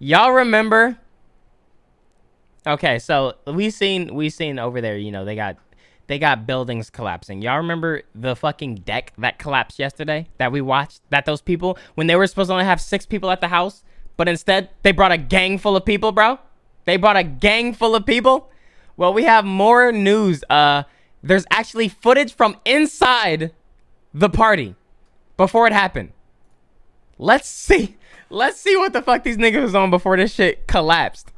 Y'all remember? Okay, so we seen over there, you know, they got buildings collapsing. Y'all remember the fucking deck that collapsed yesterday that we watched? That those people, when they were supposed to only have 6 people at the house, but instead they brought a gang full of people, bro. They brought a gang full of people. Well, we have more news. There's actually footage from inside the party before it happened. Let's see what the fuck these niggas was on before this shit collapsed.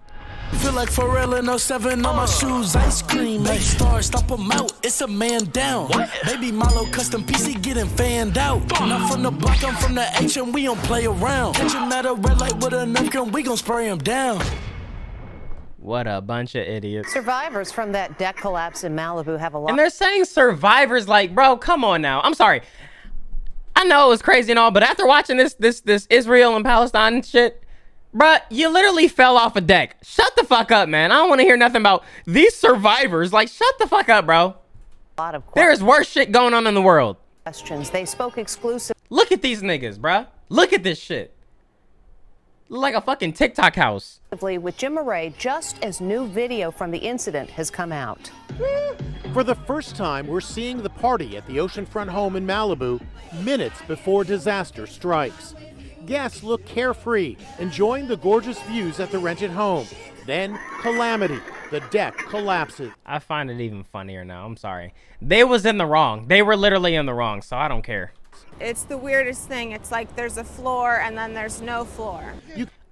Feel like Pharrell in 07 on my shoes, ice cream, make stars, stop them out, it's a man down. Baby Milo custom PC getting fanned out. Not from the block, I'm from the H and we don't play around. Catch him at a red light with a knife gun, we gon' spray him down. What a bunch of idiots. Survivors from that deck collapse in Malibu have a lot. And they're saying survivors, like, bro, come on now. I'm sorry. I know it was crazy and all, but after watching this Israel and Palestine shit, bruh, you literally fell off a deck. Shut the fuck up, man. I don't want to hear nothing about these survivors. Like, shut the fuck up, bro. There's worse shit going on in the world. Questions. They spoke exclusively. Look at these niggas, bruh. Look at this shit. Like a fucking TikTok house. With Jim Murray, just as new video from the incident has come out. For the first time, we're seeing the party at the oceanfront home in Malibu minutes before disaster strikes. Guests look carefree, enjoying the gorgeous views at the rented home. Then, calamity. The deck collapses. I find it even funnier now. I'm sorry. They was in the wrong. They were literally in the wrong, so I don't care. It's the weirdest thing. It's like there's a floor and then there's no floor.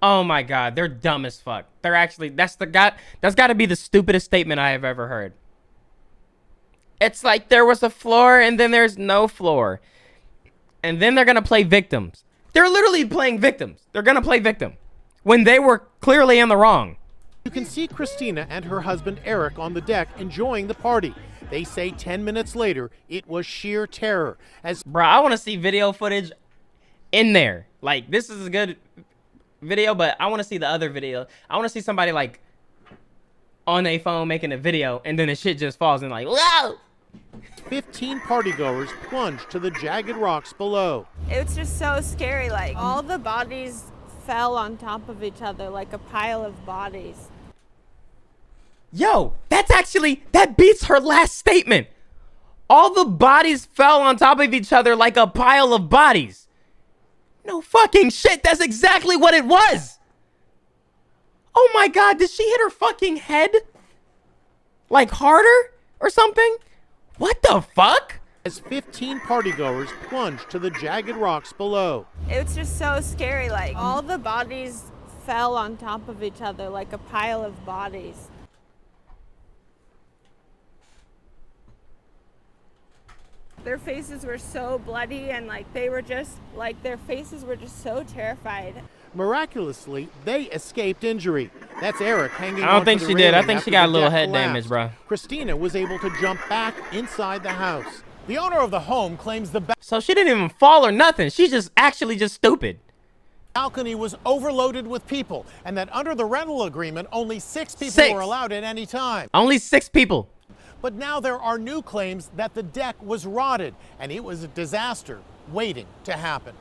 Oh my god, they're dumb as fuck. They're actually, that's got to be the stupidest statement I have ever heard. It's like there was a floor and then there's no floor. And then they're gonna play victims. They're literally playing victims. They're gonna play victim when they were clearly in the wrong. You can see Christina and her husband Eric on the deck enjoying the party. They say 10 minutes later, it was sheer terror. Bro, I want to see video footage in there. Like, this is a good video, but I want to see the other video. I want to see somebody, like, on a phone making a video, and then the shit just falls and like, whoa! 15 partygoers plunged to the jagged rocks below. It was just so scary. Like, all the bodies fell on top of each other like a pile of bodies. Yo, that beats her last statement. All the bodies fell on top of each other like a pile of bodies. No fucking shit, that's exactly what it was. Oh my god, did she hit her fucking head? Like harder or something? What the fuck? As 15 partygoers plunged to the jagged rocks below. It was just so scary. Like, all the bodies fell on top of each other like a pile of bodies. Their faces were so bloody and like they were just like their faces were just so terrified. Miraculously, they escaped injury. That's Eric hanging on. I don't think to the she did. I railing think after she got a the little deck head collapsed. damage, bro. Christina was able to jump back inside the house. The owner of the home claims the So she didn't even fall or nothing. She's just actually just stupid. balcony was overloaded with people, and that under the rental agreement, only 6 people were allowed at any time. Only 6 people. But now there are new claims that the deck was rotted, and it was a disaster waiting to happen.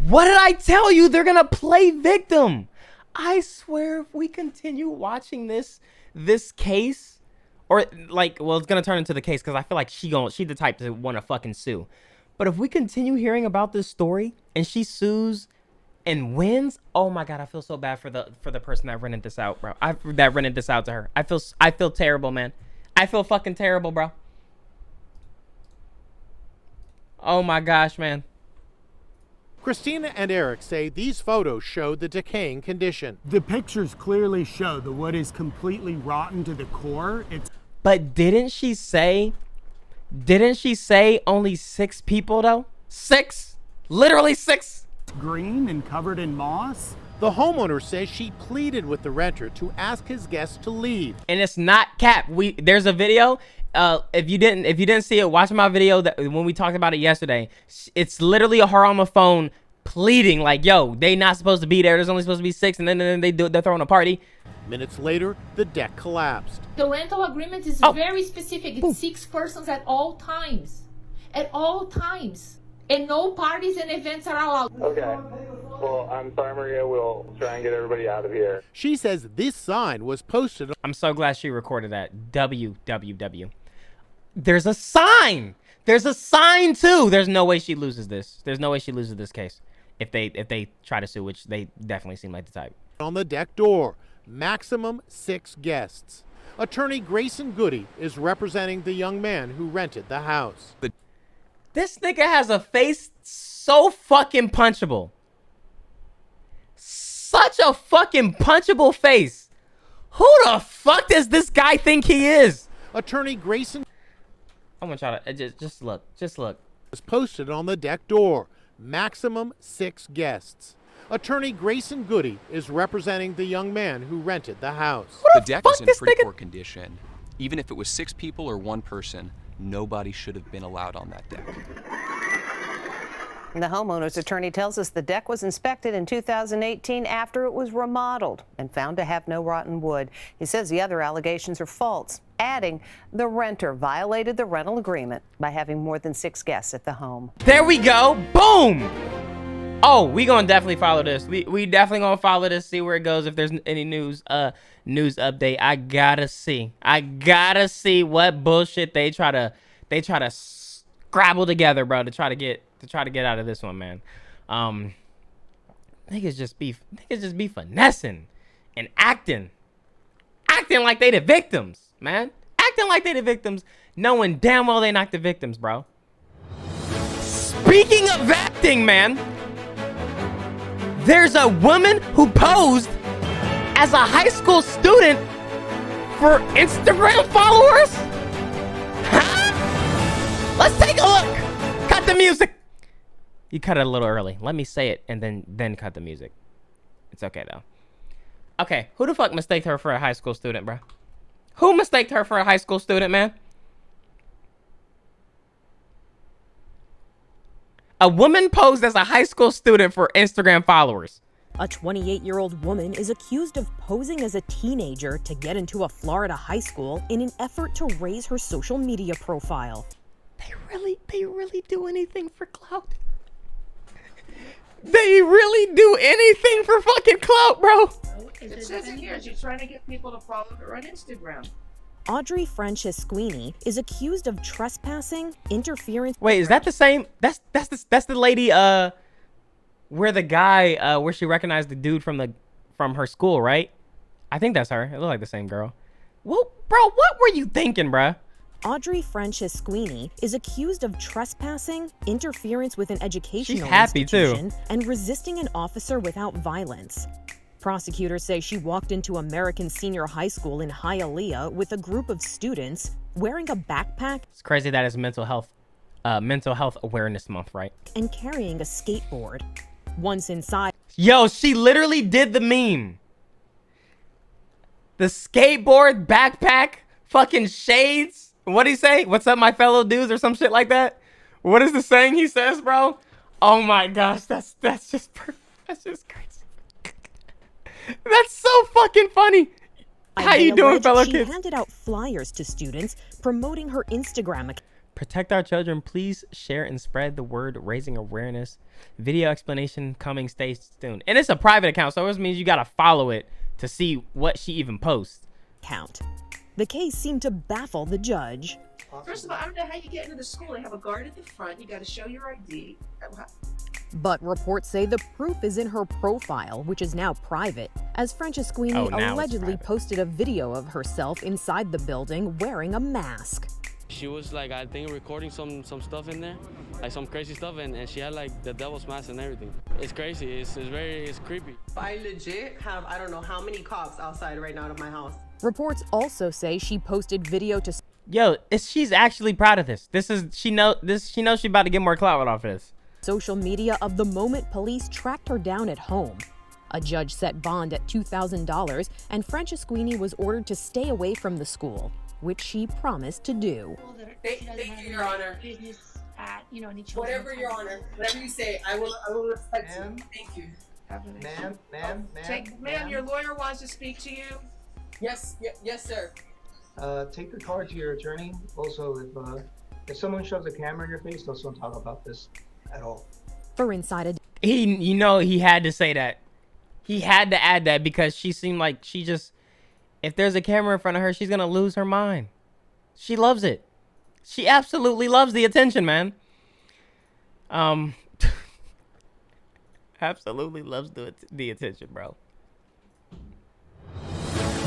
What did I tell you? They're gonna play victim. I swear, if we continue watching this case, or like, well, it's gonna turn into the case because I feel like she's the type to want to fucking sue. But if we continue hearing about this story and she sues and wins, oh my god, I feel so bad for the person that rented this out, bro. That rented this out to her. I feel terrible, man. I feel fucking terrible, bro. Oh my gosh, man. Christina and Eric say these photos show the decaying condition. The pictures clearly show the wood is completely rotten to the core. But didn't she say only 6 people though? 6? Literally 6? Green and covered in moss. The homeowner says she pleaded with the renter to ask his guests to leave. And it's not cap. There's a video. If you didn't see it, watch my video when we talked about it yesterday. It's literally her on the phone pleading like, yo, they not supposed to be there. There's only supposed to be 6, and then they're throwing a party. Minutes later, the deck collapsed. The rental agreement is very specific. It's 6 persons at all times. At all times. and no parties and events are allowed. Okay. Well, I'm sorry, Maria. We'll try and get everybody out of here. She says this sign was posted. I'm so glad she recorded that. WWW. There's a sign. There's a sign too. There's no way she loses this. There's no way she loses this case if they try to sue, which they definitely seem like the type. On the deck door, maximum 6 guests. Attorney Grayson Goody is representing the young man who rented the house. This nigga has a face so fucking punchable. Such a fucking punchable face. Who the fuck does this guy think he is? Attorney Grayson I want y'all to just look. Just look. was posted on the deck door. Maximum 6 guests. Attorney Grayson Goody is representing the young man who rented the house. The deck is in pretty poor condition. Even if it was 6 people or 1 person, nobody should have been allowed on that deck. The homeowner's attorney tells us the deck was inspected in 2018 after it was remodeled and found to have no rotten wood. He says the other allegations are false, adding the renter violated the rental agreement by having more than 6 guests at the home. There we go. Boom. Oh, we gonna definitely follow this. We definitely gonna follow this, see where it goes. If there's any news update, I gotta see what bullshit they try to scrabble together, bro, to try to get out of this one, man. Niggas just be finessing and acting like they the victims, man. Acting like they the victims, knowing damn well they not the victims, bro. Speaking of acting, man, there's a woman who posed as a high school student for Instagram followers. Huh? Let's take a look. Cut the music. You cut it a little early. Let me say it and then cut the music. It's okay though. Okay, who the fuck mistaked her for a high school student, bro? Who mistaked her for a high school student, man? A woman posed as a high school student for Instagram followers. A 28-year-old woman is accused of posing as a teenager to get into a Florida high school in an effort to raise her social media profile. They really do anything for clout. They really do anything for fucking clout, bro. It says in here she's trying to get people to follow her on Instagram. Audrey Franceschini is accused of trespassing, interference. Wait, is that the same? That's the lady where the guy where she recognized the dude from her school, right? I think that's her. It looked like the same girl. Well, bro, what were you thinking, bro? Audrey Franceschini is accused of trespassing, interference with an educational too. institution, and resisting an officer without violence. Prosecutors say she walked into American Senior High School in Hialeah with a group of students wearing a backpack. It's crazy that it's mental health awareness month, right? And carrying a skateboard. Once inside, yo, she literally did the meme. The skateboard, backpack, fucking shades. What'd he say? What's up, my fellow dudes, or some shit like that? What is the saying he says, bro? Oh my gosh, that's just perfect. That's just crazy. That's so fucking funny. How you doing, fellow kids? She handed out flyers to students promoting her Instagram account. Protect our children. Please share and spread the word, raising awareness. Video explanation coming. Stay tuned. And it's a private account, so it means you gotta follow it to see what she even posts. The case seemed to baffle the judge. First of all, I don't know how you get into the school. They have a guard at the front. You got to show your ID. But reports say the proof is in her profile, which is now private, as Franceschini allegedly posted a video of herself inside the building wearing a mask. She was like, I think, recording some stuff in there, like some crazy stuff, and she had like the devil's mask and everything. It's crazy. It's creepy. I legit have I don't know how many cops outside right now of my house. Reports also say she posted video to. Yo, she's actually proud of this. She knows she's about to get more clout off this. Social media of the moment police tracked her down at home. A judge set bond at $2,000, and Franceschini was ordered to stay away from the school, which she promised to do. Thank you, Your Honor. Whatever, Your Honor. Whatever you say, I will respect you. Thank you. Ma'am, your lawyer wants to speak to you. Yes, sir. Take the card to your attorney. Also, if someone shoves a camera in your face, let's don't talk about this. at all. For Inside You know, he had to say that. He had to add that because she seemed like she just, if there's a camera in front of her, she's going to lose her mind. She loves it. She absolutely loves the attention, man. Absolutely loves the attention, bro.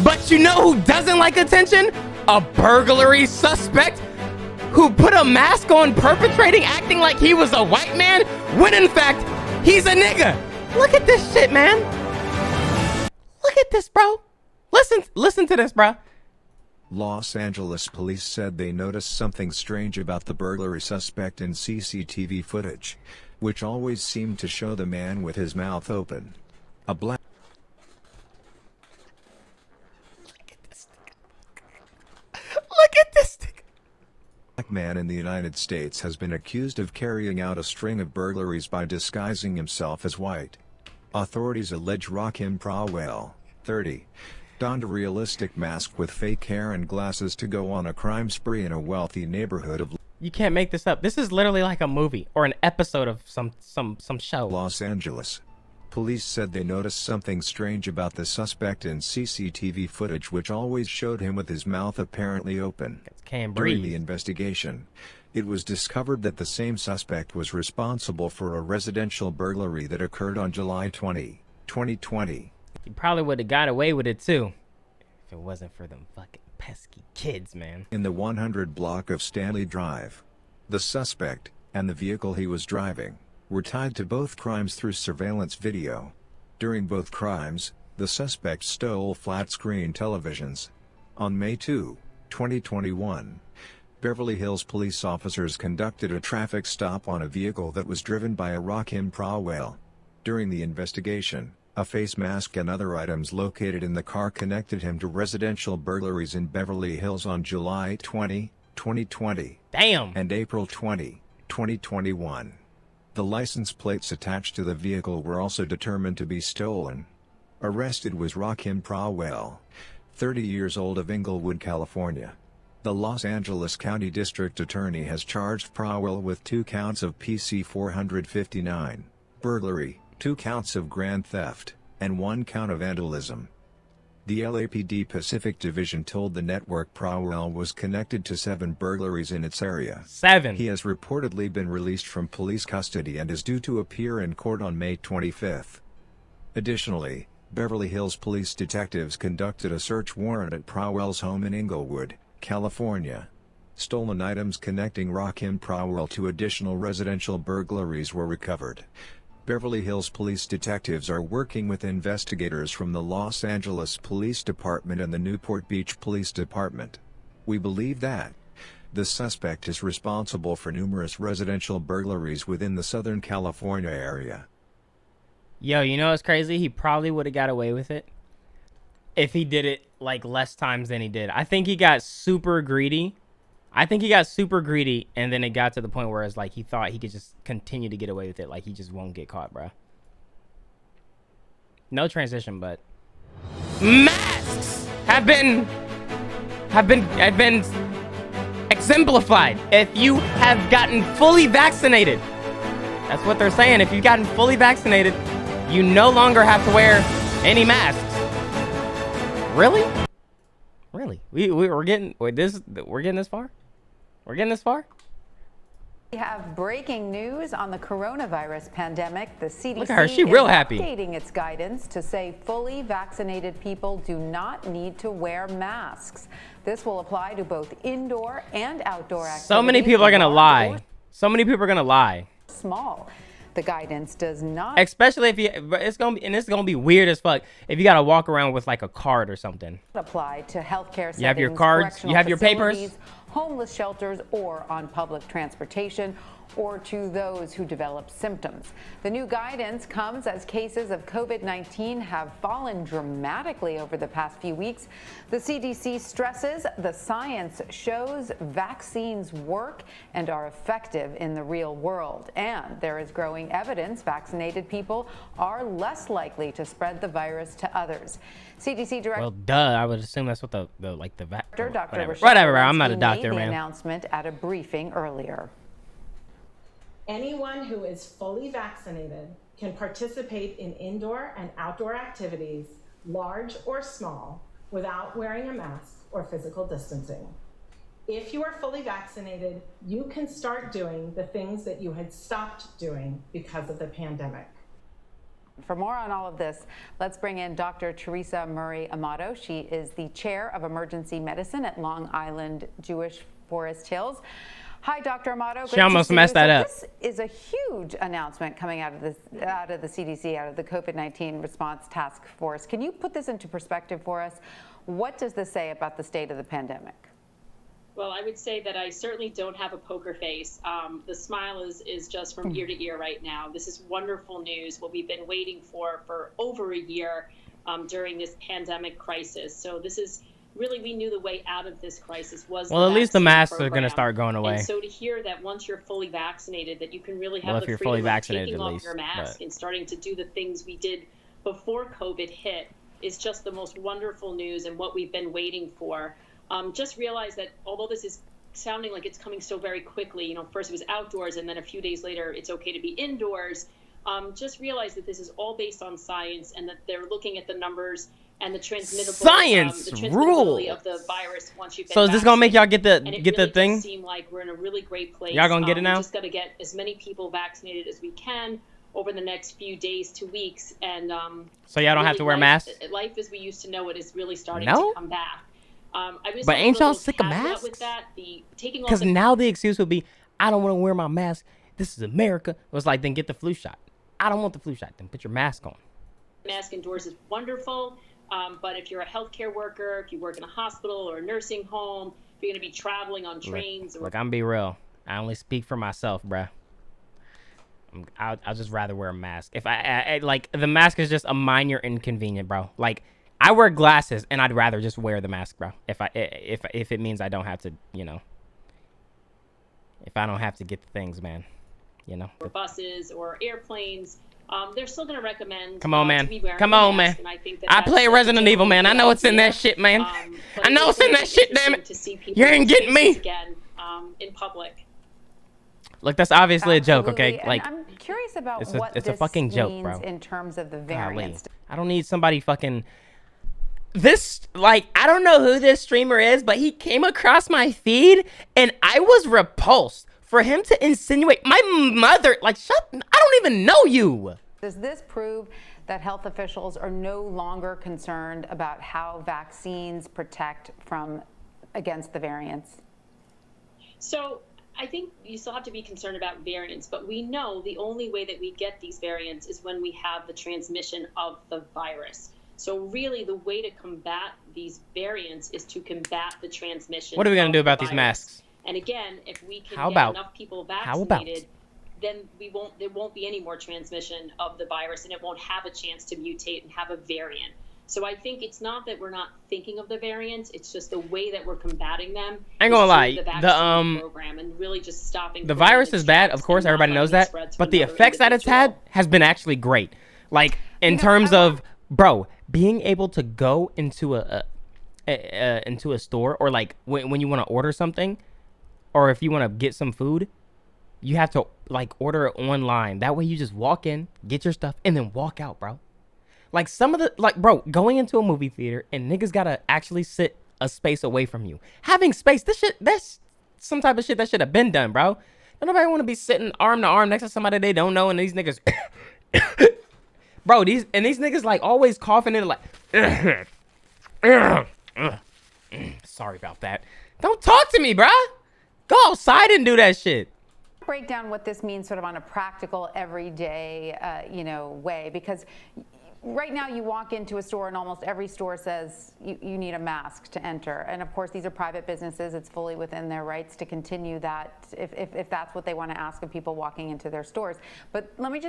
But you know who doesn't like attention? A burglary suspect who put a mask on perpetrating, acting like he was a white man, when in fact, he's a nigga. Look at this shit, man. Look at this, bro. Listen to this, bro. Los Angeles police said they noticed something strange about the burglary suspect in CCTV footage, which always seemed to show the man with his mouth open. A black Look at this man in the United States has been accused of carrying out a string of burglaries by disguising himself as white. Authorities allege Rakim Prawell, 30, donned a realistic mask with fake hair and glasses to go on a crime spree in a wealthy neighborhood of You can't make this up. This is literally like a movie or an episode of some show. Los Angeles. Police said they noticed something strange about the suspect in CCTV footage, which always showed him with his mouth apparently open. Can't During breathe. the investigation, it was discovered that the same suspect was responsible for a residential burglary that occurred on July 20, 2020. He probably would have got away with it too, if it wasn't for them fucking pesky kids, man. In the 100 block of Stanley Drive. The suspect, and the vehicle he was driving, were tied to both crimes through surveillance video. During both crimes, the suspect stole flat-screen televisions. On May 2, 2021, Beverly Hills police officers conducted a traffic stop on a vehicle that was driven by a Rakim Prawell. During the investigation, a face mask and other items located in the car connected him to residential burglaries in Beverly Hills on July 20, 2020. Damn. And April 20, 2021. The license plates attached to the vehicle were also determined to be stolen. Arrested was Rakim Prawell, 30 years old, of Inglewood, California. The Los Angeles County District Attorney has charged Prawell with 2 counts of PC 459, burglary, 2 counts of grand theft, and 1 count of vandalism. The LAPD Pacific Division told the network Prawell was connected to 7 burglaries in its area. 7. He has reportedly been released from police custody and is due to appear in court on May 25. Additionally, Beverly Hills police detectives conducted a search warrant at Prawell's home in Inglewood, California. Stolen items connecting Rakim Prawell to additional residential burglaries were recovered. Beverly Hills police detectives are working with investigators from the Los Angeles Police Department and the Newport Beach Police Department. We believe that the suspect is responsible for numerous residential burglaries within the Southern California area. Yo, you know what's crazy? He probably would have got away with it if he did it like less times than he did. I think he got super greedy. And then it got to the point where it's like he thought he could just continue to get away with it. Like he just won't get caught, bro. No transition, but masks have been exemplified. If you have gotten fully vaccinated, that's what they're saying. If you've gotten fully vaccinated, you no longer have to wear any masks. Really? We're getting this far? We're getting this far? We have breaking news on the coronavirus pandemic. The CDC Look at her. She real happy. is updating its guidance to say fully vaccinated people do not need to wear masks. This will apply to both indoor and outdoor activities. So many people are going to lie. So many people are going to lie. Small. The guidance does not. Especially if it's gonna be weird as fuck if you gotta walk around with like a card or something. Apply to healthcare settings, you have your cards, you have your papers, homeless shelters, or on public transportation, or to those who develop symptoms. The new guidance comes as cases of COVID-19 have fallen dramatically over the past few weeks. The CDC stresses the science shows vaccines work and are effective in the real world. And there is growing evidence vaccinated people are less likely to spread the virus to others. CDC Director. Well, duh. I would assume that's what the Dr. Whatever. I'm not a doctor, made the man. announcement at a briefing earlier. Anyone who is fully vaccinated can participate in indoor and outdoor activities, large or small, without wearing a mask or physical distancing. If you are fully vaccinated, you can start doing the things that you had stopped doing because of the pandemic. For more on all of this, let's bring in Dr. Teresa Murray Amato. She is the chair of emergency medicine at Long Island Jewish Forest Hills. Hi, Dr. Amato. She almost messed that up. This is a huge announcement coming out of the CDC, out of the COVID-19 response task force. Can you put this into perspective for us? What does this say about the state of the pandemic? Well, I would say that I certainly don't have a poker face. The smile is just from ear to ear right now. This is wonderful news, what we've been waiting for over a year during this pandemic crisis. So this is really, we knew the way out of this crisis was well, at least the vaccine masks are program. going to start going away. And so to hear that once you're fully vaccinated, that you can really have Well, if the you're freedom fully of vaccinated, taking at off least, your mask but- and starting to do the things we did before COVID hit is just the most wonderful news and what we've been waiting for. Just realize that although this is sounding like it's coming so very quickly, you know, first it was outdoors and then a few days later it's okay to be indoors. Just realize that this is all based on science and that they're looking at the numbers and the Science transmittability rule. of the virus once you've been So is this gonna make y'all get the and it get really the thing? does seem like we're in a really great place. Y'all gonna get it now? We just got to get as many people vaccinated as we can over the next few days to weeks, and So y'all don't have to wear masks? Life as we used to know it is really starting No? to come back. I was But on a ain't y'all little sick of caveat masks? With that, the taking off Because the now the excuse would be, I don't want to wear my mask. This is America. It was like, then get the flu shot. I don't want the flu shot. Then put your mask on. mask indoors is wonderful, but if you're a healthcare worker, if you work in a hospital or a nursing home, if you're going to be traveling on trains, Look, I'm be real. I only speak for myself, bruh. I'll just rather wear a mask. If I like, the mask is just a minor inconvenient, bro. Like, I wear glasses, and I'd rather just wear the mask, bro. If it means I don't have to, you know, if I don't have to get the things, man, you know. or buses or airplanes, they're still going to recommend. Come on, man. To be wearing Come a on, mask, man. and I think I that's play the Resident Evil, man. I general know it's in idea. that shit, man. But I know it's in that shit, damn it. To see people You ain't getting me. again in public. Look, that's obviously a joke, okay? Absolutely. Like, And I'm curious about it's what a this fucking joke, means bro. in terms of the Golly. variants. I don't need somebody fucking. This, like, I don't know who this streamer is, but he came across my feed, and I was repulsed for him to insinuate my mother. Like, shut. I don't even know you. Does this prove that health officials are no longer concerned about how vaccines protect against the variants? So I think you still have to be concerned about variants, but we know the only way that we get these variants is when we have the transmission of the virus. So really the way to combat these variants is to combat the transmission. What are we gonna of do the about these virus. masks? And again, if we can How get about- enough people how about- vaccinated, then there won't be any more transmission of the virus, and it won't have a chance to mutate and have a variant. So I think it's not that we're not thinking of the variants, it's just the way that we're combating them. I ain't gonna is lie, through the, vaccine program and really just stopping The virus is bad, of course, everybody knows that, but the effects that it's had has been actually great. Like, in terms of, bro, being able to go into a store, or like when you want to order something, or if you want to get some food, you have to like order it online. That way you just walk in, get your stuff, and then walk out, bro. Like, some of the, like, bro, going into a movie theater and niggas gotta actually sit a space away from you. Having space, that's some type of shit that should have been done, bro. Don't nobody want to be sitting arm to arm next to somebody they don't know, and these niggas, bro, these niggas like always coughing in like, sorry about that. Don't talk to me, bro. Go outside and do that shit. Break down what this means sort of on a practical, everyday, way, because right now you walk into a store and almost every store says you need a mask to enter. And of course, these are private businesses. It's fully within their rights to continue that if that's what they want to ask of people walking into their stores. But let me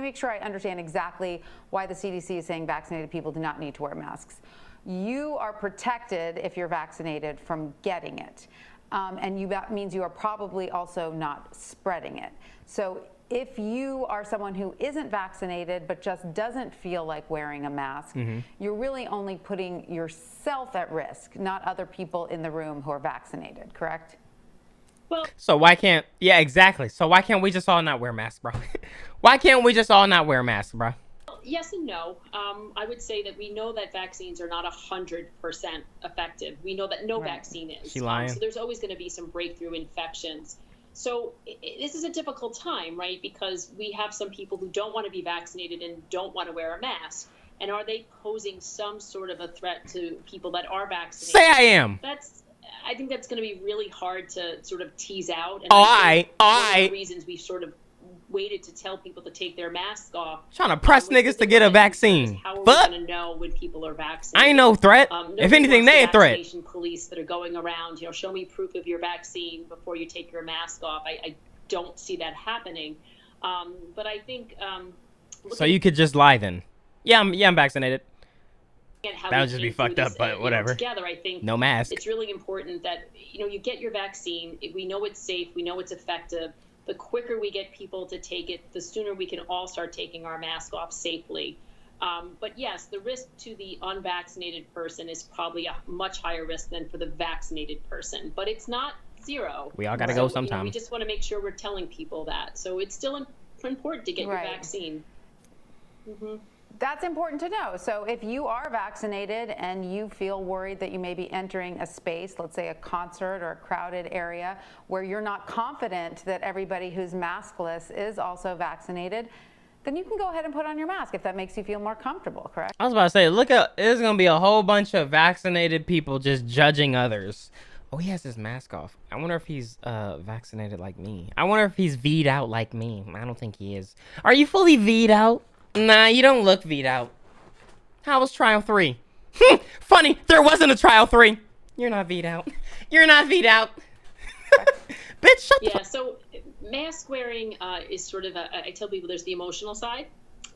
make sure I understand exactly why the CDC is saying vaccinated people do not need to wear masks. You are protected if you're vaccinated from getting it. That means you are probably also not spreading it. So if you are someone who isn't vaccinated but just doesn't feel like wearing a mask, you're really only putting yourself at risk, not other people in the room who are vaccinated, correct? So why can't? Yeah, exactly. So why can't we just all not wear masks, bro? Why can't we just all not wear masks, bro? Yes and no. I would say that we know that vaccines are not 100% effective. We know that no vaccine is. She lying. So there's always going to be some breakthrough infections. So this is a difficult time, right? Because we have some people who don't want to be vaccinated and don't want to wear a mask. And are they posing some sort of a threat to people that are vaccinated? Say I am. I think that's going to be really hard to sort of tease out. And One of the reasons we've sort of waited to tell people to take their masks off. Trying to press niggas to get a vaccine. How are we But going to know when people are vaccinated? I ain't no threat. If anything, they a threat. Vaccination police that are going around, show me proof of your vaccine before you take your mask off. I don't see that happening. But I think. So you could just lie then. Yeah, I'm vaccinated. That would just be fucked up, but whatever. Together, I think no mask. It's really important that you get your vaccine. We know it's safe. We know it's effective. The quicker we get people to take it, the sooner we can all start taking our mask off safely. But yes, the risk to the unvaccinated person is probably a much higher risk than for the vaccinated person. But it's not zero. We all got to go sometime. We just want to make sure we're telling people that. So it's still important to get your vaccine. Mm-hmm. That's important to know. So if you are vaccinated and you feel worried that you may be entering a space, let's say a concert or a crowded area, where you're not confident that everybody who's maskless is also vaccinated, then you can go ahead and put on your mask if that makes you feel more comfortable, correct? I was about to say, there's going to be a whole bunch of vaccinated people just judging others. Oh, he has his mask off. I wonder if he's vaccinated like me. I wonder if he's V'd out like me. I don't think he is. Are you fully V'd out? Nah, you don't look V'd out. How was trial 3? Funny, there wasn't a trial 3. You're not V'd out. You're not V'd out. Bitch, shut the fuck. So mask wearing is sort of I tell people there's the emotional side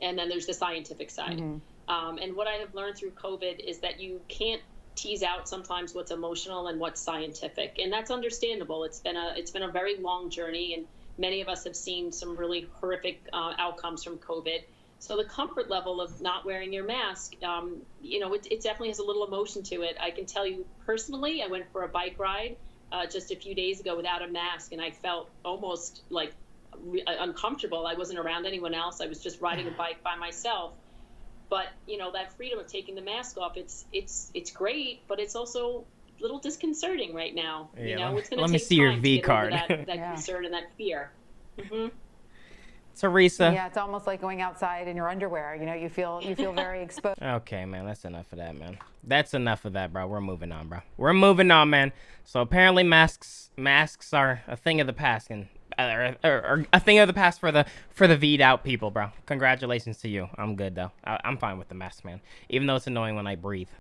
and then there's the scientific side. And what I have learned through COVID is that you can't tease out sometimes what's emotional and what's scientific. And that's understandable. It's been a very long journey, and many of us have seen some really horrific outcomes from COVID. So the comfort level of not wearing your mask, it definitely has a little emotion to it. I can tell you personally, I went for a bike ride just a few days ago without a mask, and I felt almost like uncomfortable. I wasn't around anyone else. I was just riding a bike by myself. But that freedom of taking the mask off, it's great, but it's also a little disconcerting right now. Yeah, it's going let to me take see time your to V get card. over that concern and that fear. Mm-hmm. Teresa. Yeah, it's almost like going outside in your underwear. You feel very exposed. Okay, man, that's enough of that, man. That's enough of that, bro. We're moving on, bro. We're moving on, man. So apparently masks are a thing of the past, and or a thing of the past for the V'd out people, bro. Congratulations to you. I'm good though. I'm fine with the mask, man. Even though it's annoying when I breathe.